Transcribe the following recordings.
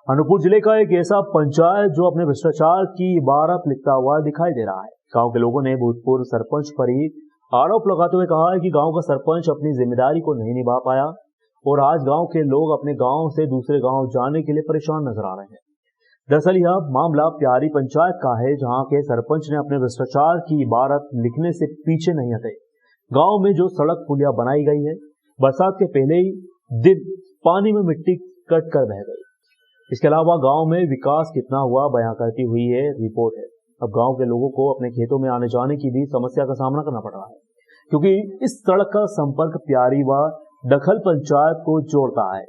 अनूपपुर जिले का एक ऐसा पंचायत जो अपने भ्रष्टाचार की इबारत लिखता हुआ दिखाई दे रहा है। गांव के लोगों ने भूतपूर्व सरपंच पर ही आरोप लगाते हुए कहा है कि गांव का सरपंच अपनी जिम्मेदारी को नहीं निभा पाया और आज गांव के लोग अपने गांव से दूसरे गांव जाने के लिए परेशान नजर आ रहे हैं। दरअसल यह मामला प्यारी पंचायत का है, जहां के सरपंच ने अपने भ्रष्टाचार की इबारत लिखने से पीछे नहीं हटे। गांव में जो सड़क पुलिया बनाई गई है, बरसात के पहले ही दिन पानी में मिट्टी कट कर बह गई। इसके अलावा गांव में विकास कितना हुआ बयां करती हुई ये रिपोर्ट है। अब गांव के लोगों को अपने खेतों में आने जाने की भी समस्या का सामना करना पड़ रहा है, क्योंकि इस सड़क का संपर्क प्यारी व दखल पंचायत को जोड़ता है,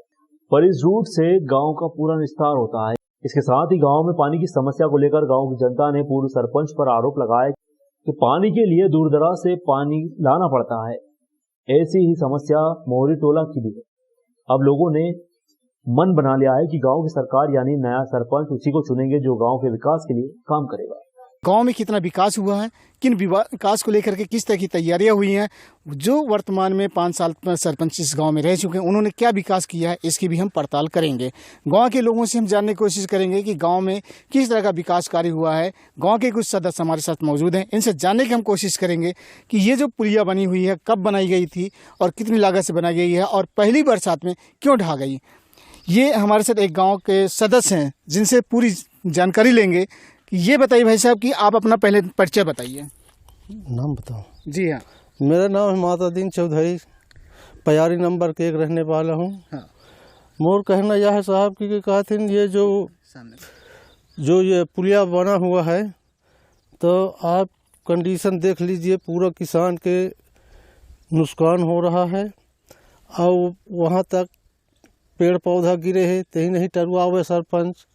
पर इस रूट से गांव का पूरा विस्तार होता है। इसके साथ ही गांव में पानी की समस्या को लेकर गांव की जनता ने पूर्व सरपंच पर आरोप लगाया कि पानी के लिए दूर दराज से पानी लाना पड़ता है। ऐसी ही समस्या मोहरी टोला की भी है। अब लोगों ने मन बना लिया है कि गांव की सरकार यानी नया सरपंच उसी को चुनेंगे जो गांव के विकास के लिए काम करेगा। गांव में कितना विकास हुआ है, किन विकास को लेकर के किस तरह की तैयारियां हुई हैं, जो वर्तमान में 5 साल सरपंच इस गांव में रह चुके हैं, उन्होंने क्या विकास किया है, इसकी भी हम पड़ताल करेंगे। गांव के लोगों से हम जानने की कोशिश करेंगे कि गांव में किस तरह का विकास कार्य हुआ है। गांव के कुछ सदस्य हमारे साथ मौजूद हैं, इनसे जानने की हम कोशिश करेंगे कि ये जो पुलिया बनी हुई है कब बनाई गई थी और कितनी लागत से बनाई गई है और पहली बरसात में क्यों ढह गई। ये हमारे साथ एक गांव के सदस्य हैं जिनसे पूरी जानकारी लेंगे। ये बताइए भाई साहब कि आप अपना पहले परिचय बताइए। नाम बताओ। जी हाँ, मेरा नाम है मातादीन चौधरी, प्यारी नंबर के 1 रहने वाला हूँ। हाँ। मोर कहना यह है साहब कि कहते हैं ये जो ये पुलिया बना हुआ है, तो आप कंडीशन देख लीजिए, पूरा किसान के नुकसान हो रहा है और वहाँ तक पेड़ पौधा गिरे हैं, तही नहीं टरवा हुए सरपंच।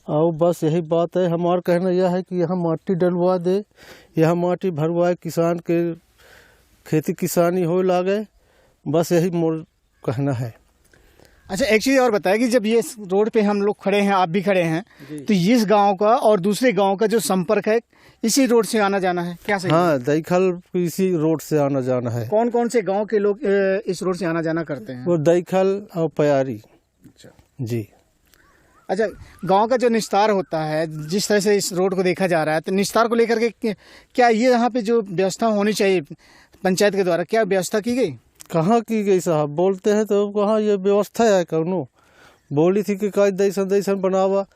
और बस यही बात है। हमारा कहना यह है कि यहाँ माटी डलवा दे, यहाँ माटी भरवाए, किसान के खेती किसानी हो लागे, बस यही मोर कहना है। अच्छा, एक चीज़ और बताया कि जब ये रोड पे हम लोग खड़े हैं, आप भी खड़े हैं, तो इस गांव का और दूसरे गांव का जो संपर्क है इसी रोड से आना जाना है, क्या सही? हाँ, दैखल इसी रोड से आना जाना है। कौन कौन से गांव के लोग इस रोड से आना जाना करते हैं? वो दैखल और प्यारी। अच्छा जी। अच्छा, गांव का जो निस्तार होता है, जिस तरह से इस रोड को देखा जा रहा है, तो निस्तार को लेकर के क्या ये यहाँ पे जो व्यवस्था होनी चाहिए पंचायत के द्वारा, क्या व्यवस्था की गई? कहाँ की गई साहब? बोलते हैं तो कहाँ ये व्यवस्था है? कौनो बोली थी कि का दैसन बनावा,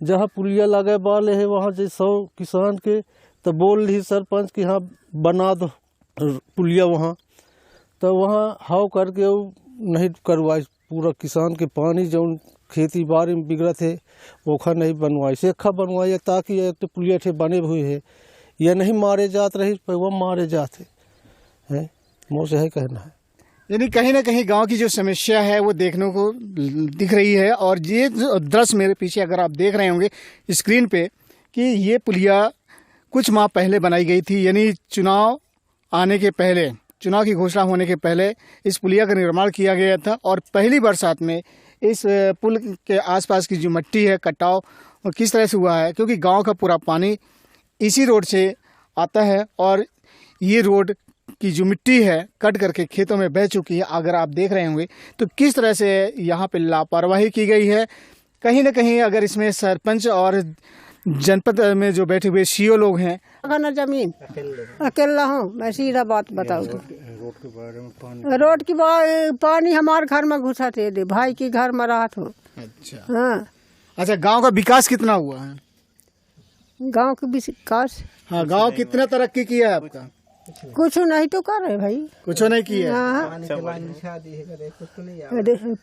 जहाँ पुलिया लगे वाले है वहाँ जो 100 किसान के, तो बोल रही सरपंच कि हाँ बना दो पुलिया वहाँ, तो वहाँ हाव करके नहीं करवाई। पूरा किसान के पानी जो खेती बाड़ी में बिगड़ा थे ओखा नहीं बनवाई, सेखा बनवाई, ताकि एक तो पुलिया थे बने हुए है, यह नहीं मारे जात रही पर वह मारे जाते हैं। मोर से है कहना है। यानी कहीं ना कहीं गांव की जो समस्या है वो देखने को दिख रही है। और ये दृश्य मेरे पीछे अगर आप देख रहे होंगे स्क्रीन पे कि ये पुलिया कुछ माह पहले बनाई गई थी, यानी चुनाव आने के पहले, चुनाव की घोषणा होने के पहले इस पुलिया का निर्माण किया गया था। और पहली बरसात में इस पुल के आसपास की जो मिट्टी है, कटाव किस तरह से हुआ है, क्योंकि गांव का पूरा पानी इसी रोड से आता है और ये रोड की जो मिट्टी है कट करके खेतों में बह चुकी है। अगर आप देख रहे होंगे तो किस तरह से यहाँ पे लापरवाही की गई है। कहीं ना कहीं अगर इसमें सरपंच और जनपद में जो बैठे हुए सीओ लोग हैं, अगर जमीन अकेला हूँ, मैं सीधा बात बताऊँ तो रोड की पानी हमारे घर में घुसा थे, भाई के घर में रहा था। अच्छा हाँ। अच्छा, गांव का विकास कितना हुआ है? गांव का विकास, हाँ, गांव कितना तरक्की किया है आपका? कुछ नहीं तो कर रहे भाई, कुछ नहीं किया।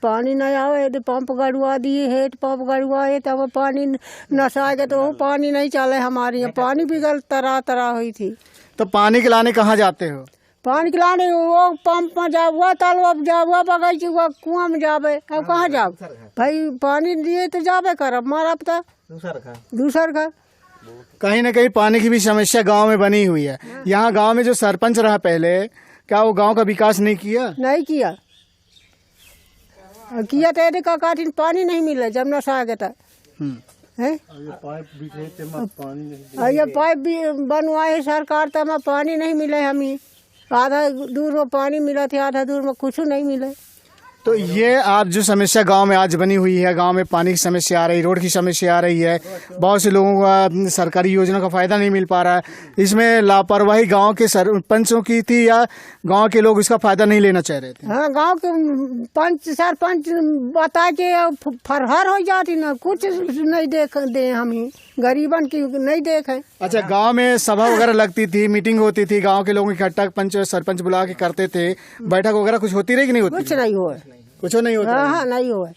पानी नहीं आवे तो पंप गड़वा दिए है, पंप गड़वाए तब पानी नसाएगा तो पानी नहीं चले हमारे यहाँ। पानी भी तरह हुई थी। तो पानी के लाने कहाँ जाते हो? पानी के लाने वो पंप में जाओ, तालाब जाओ, बगीचे हुआ, कुआं में जावे। अब कहाँ जाओ भाई? पानी दिए तो जावे कर, अब मारा पता दूसर का। कहीं ना कहीं पानी की भी समस्या गांव में बनी हुई है। यहाँ गांव में जो सरपंच रहा पहले, क्या वो गांव का विकास नहीं किया? नहीं किया तो यदि का काटिन पानी नहीं मिले जब नशा गया था। ये पाइप भी बनवाए सरकार, तो हमें पानी नहीं मिले। हमें आधा दूर में पानी मिला था, आधा दूर में कुछ नहीं मिले। तो ये आप जो समस्या गांव में आज बनी हुई है, गांव में पानी की समस्या आ रही, रोड की समस्या आ रही है, बहुत से लोगों का सरकारी योजना का फायदा नहीं मिल पा रहा है, इसमें लापरवाही गांव के सरपंचों की थी या गांव के लोग इसका फायदा नहीं लेना चाह रहे थे? हाँ, गांव के पंच सरपंच बता के फरहर हो जाती ना, कुछ नहीं देख दे, हम ही गरीबन की नहीं देखे। अच्छा, गांव में सभा वगैरह लगती थी, मीटिंग होती थी, गांव के लोग इकट्ठा पंच सरपंच बुला के करते थे, बैठक वगैरह कुछ होती रही कि नहीं होती? कुछ नहीं हुआ, कुछ नहीं होता? हाँ, नहीं हुआ।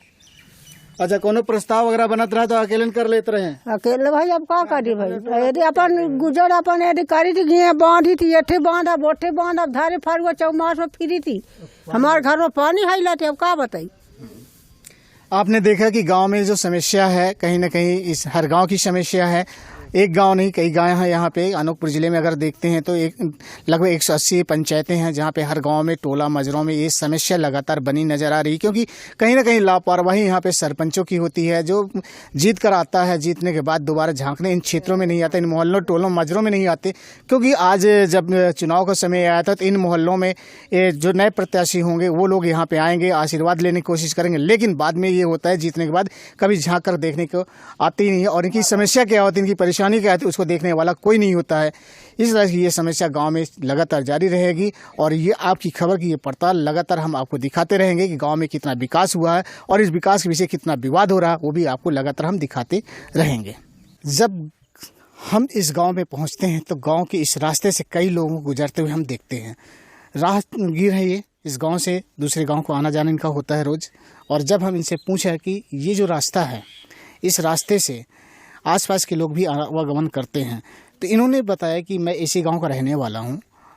अच्छा, कोनो प्रस्ताव वगैरह बनत रहा तो अकेले कर लेते रहे? अकेले भाई अब का करी भाई, यदि अपन गुजर अपन यदि करी थी, घी बांधी थी, एठे बांधा बोठे बांधा, धारे फारुआ चौमास में फिरी थी, हमारे घर में पानी हाइला थे, अब का बताई। आपने देखा कि गांव में जो समस्या है, कहीं ना कहीं इस हर गांव की समस्या है, एक गांव नहीं कई गांव हैं यहाँ पे। अनूपपुर जिले में अगर देखते हैं तो लगभग 180 पंचायतें हैं जहाँ पे हर गांव में टोला मजरों में ये समस्या लगातार बनी नजर आ रही है, क्योंकि कहीं ना कहीं लापरवाही यहाँ पे सरपंचों की होती है। जो जीत कर आता है, जीतने के बाद दोबारा झांकने इन क्षेत्रों में नहीं आता, इन मोहल्लों टोलों मजरों में नहीं आते, क्योंकि आज जब चुनाव का समय आया था तो इन मोहल्लों में जो नए प्रत्याशी होंगे वो लोग यहाँ पे आएंगे, आशीर्वाद लेने की कोशिश करेंगे, लेकिन बाद में ये होता है जीतने के बाद कभी झांक कर देखने को आते ही नहीं है, और इनकी समस्या क्या होती है, इनकी परेशानी क्या होती है, उसको देखने वाला कोई नहीं होता है। इस तरह की ये समस्या गांव में लगातार जारी रहेगी और ये आपकी खबर की ये पड़ताल लगातार हम आपको दिखाते रहेंगे कि गांव में कितना विकास हुआ है और इस विकास के विषय कितना विवाद हो रहा है, वो भी आपको लगातार हम दिखाते रहेंगे। जब हम इस गांव में पहुंचते हैं तो गांव के इस रास्ते से कई लोगों को गुजरते हुए हम देखते हैं। राहगीर है ये, इस गांव से दूसरे गांव को आना जाना इनका होता है रोज़, और जब हम इनसे पूछा कि ये जो रास्ता है, इस रास्ते से आसपास के लोग भी आवागमन करते हैं, तो इन्होंने बताया कि मैं इसी गांव का रहने वाला हूं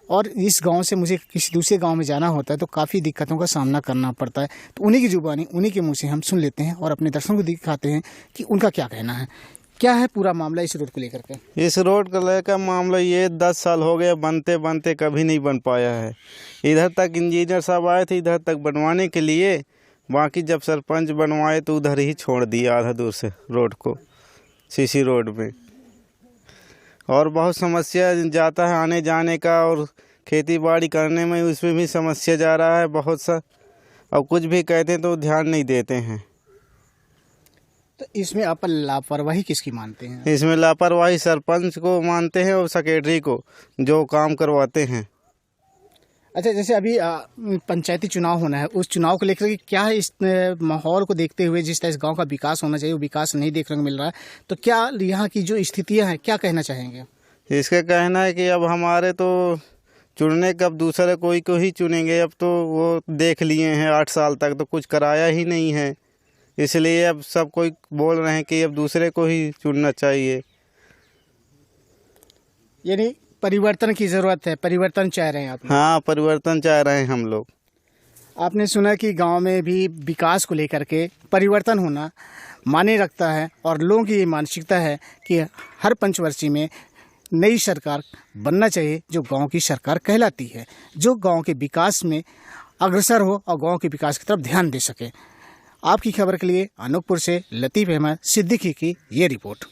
और इस गांव से मुझे किसी दूसरे गांव में जाना होता है तो काफ़ी दिक्कतों का सामना करना पड़ता है। तो उन्हीं की जुबानी, उन्हीं के मुंह से हम सुन लेते हैं और अपने दर्शकों को दिखाते हैं कि उनका क्या कहना है, क्या है पूरा मामला इस रोड को लेकर के। इस रोड को लेकर मामला ये 10 साल हो गए, बनते बनते कभी नहीं बन पाया है। इधर तक इंजीनियर साहब आए थे इधर तक बनवाने के लिए, बाकी जब सरपंच बनवाए तो उधर ही छोड़ दिया आधा दूर से रोड को, सीसी रोड में। और बहुत समस्या जाता है आने जाने का, और खेती बाड़ी करने में उसमें भी समस्या जा रहा है बहुत सा, और कुछ भी कहते हैं तो ध्यान नहीं देते हैं। तो इसमें आप लापरवाही किसकी मानते हैं? इसमें लापरवाही सरपंच को मानते हैं और सेक्रेटरी को, जो काम करवाते हैं। अच्छा, जैसे अभी पंचायती चुनाव होना है, उस चुनाव को लेकर के क्या है, इस माहौल को देखते हुए जिस तरह इस गांव का विकास होना चाहिए वो विकास नहीं देखने को मिल रहा है, तो क्या यहाँ की जो स्थितियाँ हैं क्या कहना चाहेंगे? इसका कहना है कि अब हमारे तो चुनने कब दूसरे कोई को ही चुनेंगे, अब तो वो देख लिए हैं 8 साल तक तो कुछ कराया ही नहीं है, इसलिए अब सब कोई बोल रहे हैं कि अब दूसरे को ही चुनना चाहिए। यानी परिवर्तन की जरूरत है, परिवर्तन चाह रहे हैं आप? हाँ, परिवर्तन चाह रहे हैं हम लोग। आपने सुना कि गांव में भी विकास को लेकर के परिवर्तन होना माने रखता है और लोगों की ये मानसिकता है कि हर पंचवर्षीय में नई सरकार बनना चाहिए जो गांव की सरकार कहलाती है, जो गांव के विकास में अग्रसर हो और गांव के विकास की तरफ ध्यान दे सके। आपकी खबर के लिए अनूपपुर से लतीफ़ अहमद सिद्दीकी की ये रिपोर्ट।